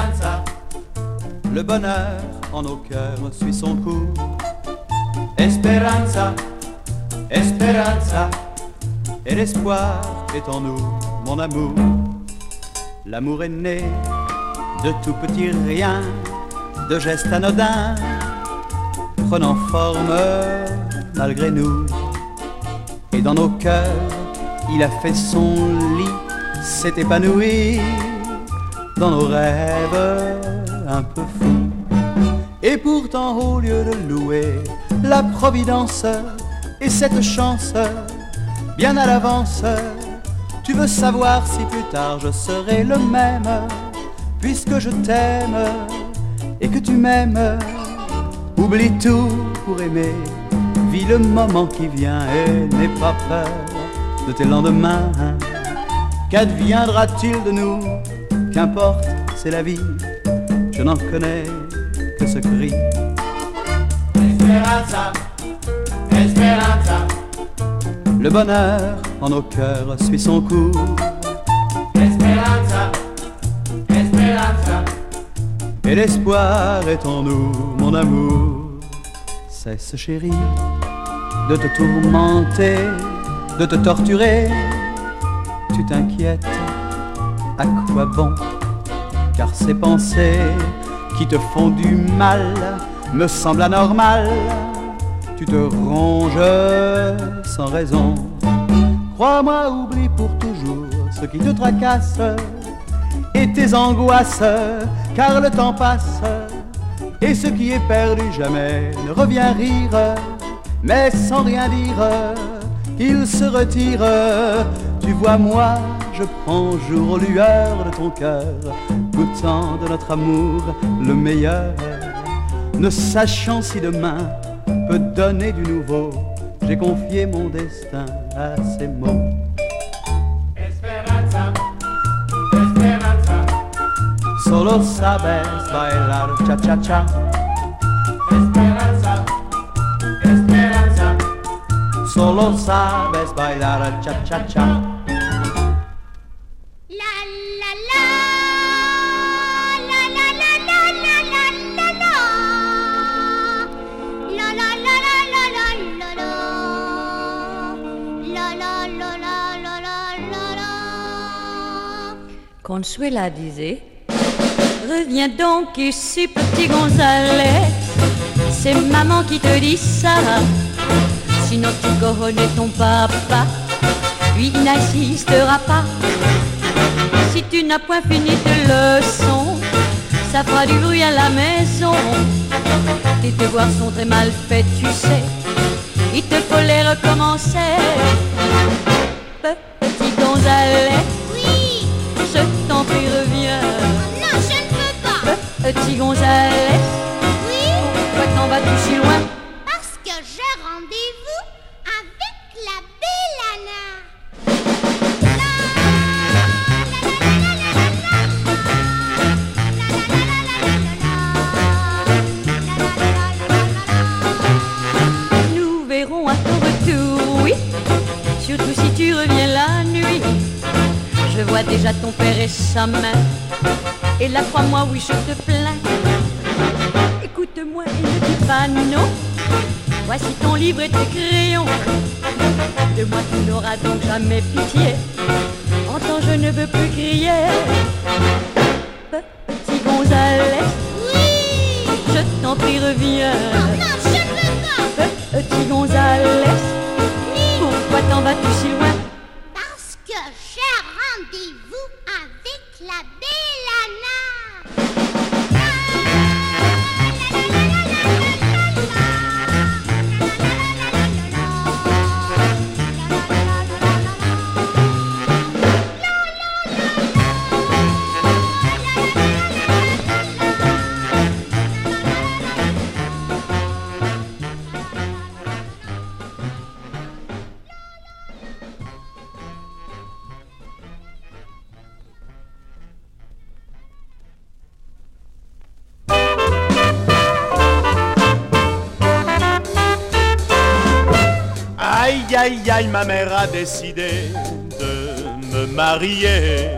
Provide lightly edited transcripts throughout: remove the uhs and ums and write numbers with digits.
Esperanza. Le bonheur en nos cœurs suit son cours. Esperanza, Esperanza. Et l'espoir est en nous, mon amour. L'amour est né de tout petit rien, de gestes anodins, prenant forme malgré nous. Et dans nos cœurs, il a fait son lit, s'est épanoui dans nos rêves un peu fous. Et pourtant au lieu de louer la providence et cette chance bien à l'avance, tu veux savoir si plus tard je serai le même, puisque je t'aime et que tu m'aimes. Oublie tout pour aimer, vis le moment qui vient et n'aie pas peur de tes lendemains. Qu'adviendra-t-il de nous? Qu'importe, c'est la vie, je n'en connais que ce cri. Esperanza, Esperanza. Le bonheur en nos cœurs suit son cours. Esperanza, Esperanza. Et l'espoir est en nous, mon amour. Cesse, chérie, de te tourmenter, de te torturer. Tu t'inquiètes, à quoi bon? Car ces pensées qui te font du mal me semblent anormales. Tu te ronges sans raison. Crois-moi, oublie pour toujours ce qui te tracasse et tes angoisses, car le temps passe. Et ce qui est perdu jamais ne revient rire, mais sans rien dire, il se retire. Tu vois, moi, je prends jour aux lueurs de ton cœur, goûtant de notre amour le meilleur. Ne sachant si demain peut donner du nouveau, j'ai confié mon destin à ces mots. Esperanza, Esperanza. Solo sabes bailar cha-cha-cha. Esperanza, Esperanza. Solo sabes bailar cha-cha-cha. Consuela disait: reviens donc ici, petit Gonzalez. C'est maman qui te dit ça. Sinon tu connais ton papa, lui il n'insistera pas. Si tu n'as point fini tes leçons, ça fera du bruit à la maison. Tes devoirs sont très mal faits, tu sais. Il te faut les recommencer. Petit Gonzalez, je t'en prie, reviens. Non, je ne peux pas. Petit Gonzalez, Oui, pourquoi t'en vas-tu si loin? parce que j'ai rendez-vous avec la belle Anna. Nous verrons à ton retour, oui. Surtout si tu reviens la nuit. Je vois déjà ton père et sa mère. Et là, crois-moi, oui, je te plains. Écoute-moi et ne dis pas non. Voici ton livre et tes crayons. De moi, tu n'auras donc jamais pitié. Entends, je ne veux plus crier. Petit Gonzalez, Oui. je t'en prie, reviens. Non, je ne veux pas. Petit Gonzalez, pourquoi t'en vas-tu si loin? Parce que j'ai rendez-vous avec la belle Anna. Aïe aïe aïe, ma mère a décidé de me marier.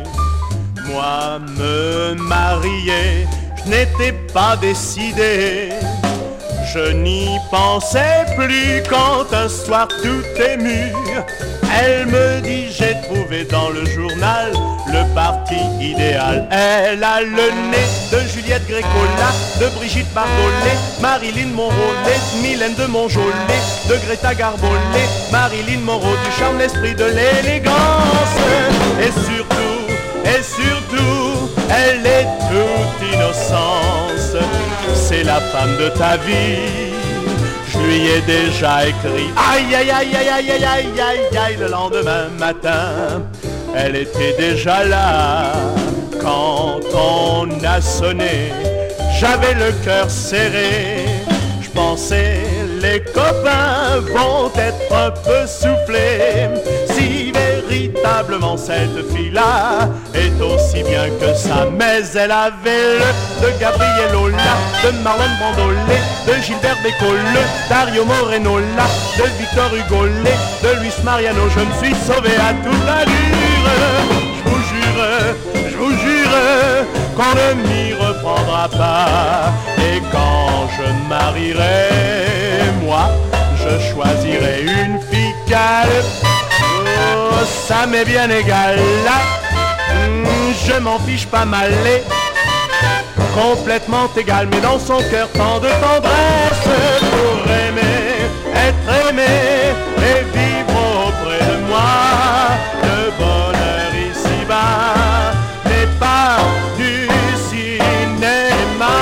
Moi, me marier, je n'étais pas décidé. Je n'y pensais plus quand un soir tout ému, elle me dit j'ai trouvé dans le journal le parti idéal. Elle a le nez de Juliette Grécola, de Brigitte Bardot, Marilyn Monroe, Mylène de Montjoly, de Greta Garbo, Marilyn Monroe, du charme, l'esprit, de l'élégance. Et surtout, elle est toute innocence. C'est la femme de ta vie, je lui ai déjà écrit. Aïe, aïe, aïe, aïe, aïe, aïe, aïe, aïe, aïe, le lendemain matin, elle était déjà là. Quand on a sonné, j'avais le cœur serré. Je pensais, les copains vont être un peu soufflés. Si véritablement cette fille-là est aussi bien que ça. Mais elle avait le de Gabriel Ola, de Marlon Brando, de Gilbert Bécaud, Dario Moreno, de Victor Hugo, de Luis Mariano. Je me suis sauvé à toute allure. Je vous jure qu'on ne m'y reprendra pas. Et quand je me marierai, moi, je choisirai une fille calme. Oh, ça m'est bien égal là. Je m'en fiche pas mal, complètement égal, mais dans son cœur tant de tendresse pour aimer, être aimé et vivre auprès de moi. Le bonheur ici-bas n'est pas du cinéma.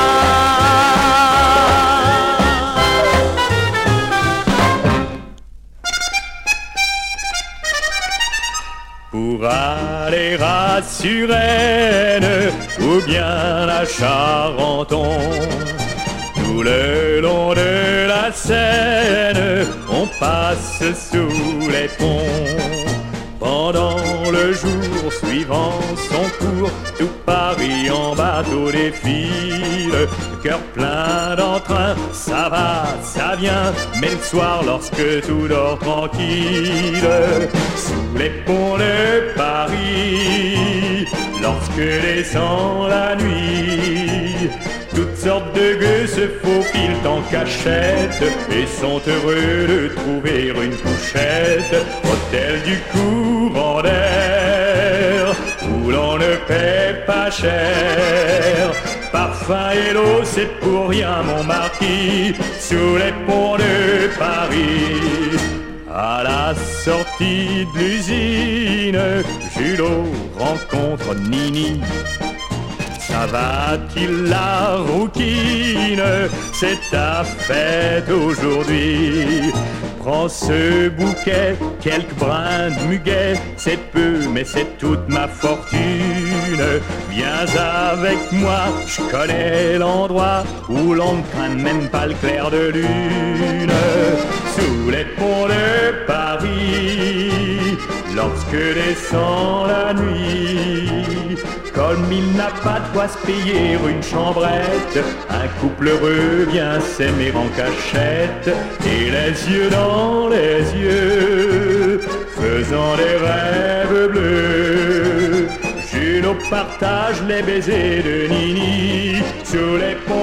Pour aller à Suresnes ou bien à Charenton, tout le long de la Seine, on passe sous les ponts. Pendant le jour suivant son cours, tout Paris en bateau défile. Le cœur plein d'entrain, ça va, ça vient. Mais le soir, lorsque tout dort tranquille, sous les ponts de Paris, lorsque descend la nuit, toutes sortes de gueux se faufilent en cachette et sont heureux de trouver une couchette. Hôtel du courant d'air, où l'on ne paie pas cher. Parfum et l'eau, c'est pour rien mon marquis, sous les ponts de Paris. À la sortie de l'usine, Julot rencontre Nini. Ça va-t-il la rouquine? C'est ta fête aujourd'hui. Prends ce bouquet, quelques brins de muguet. C'est peu, mais c'est toute ma fortune. Viens avec moi, je connais l'endroit où l'on ne craint même pas le clair de lune. Sous les ponts de Paris, lorsque descend la nuit, comme il n'a pas de quoi se payer une chambrette, un couple heureux vient s'aimer en cachette, et les yeux dans les yeux, faisant des rêves bleus. Juno partage les baisers de Nini, sous les ponts